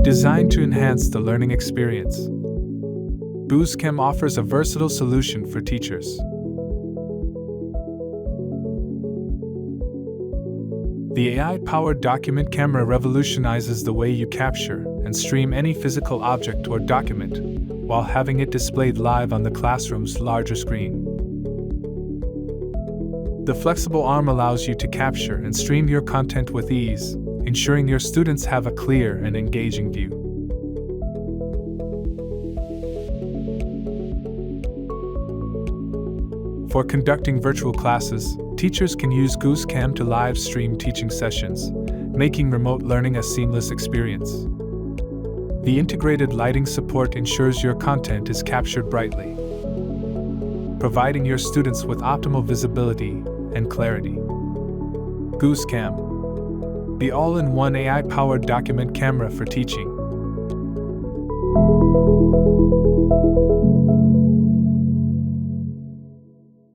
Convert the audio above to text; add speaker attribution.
Speaker 1: Designed to enhance the learning experience, Goose Cam offers a versatile solution for teachers. The AI-powered document camera revolutionizes the way you capture and stream any physical object or document, while having it displayed live on the classroom's larger screen. The flexible arm allows you to capture and stream your content with ease, ensuring your students have a clear and engaging view. For conducting virtual classes, teachers can use Goose Cam to live stream teaching sessions, making remote learning a seamless experience. The integrated lighting support ensures your content is captured brightly, providing your students with optimal visibility and clarity. Goose Cam, the all-in-one AI-powered document camera for teaching.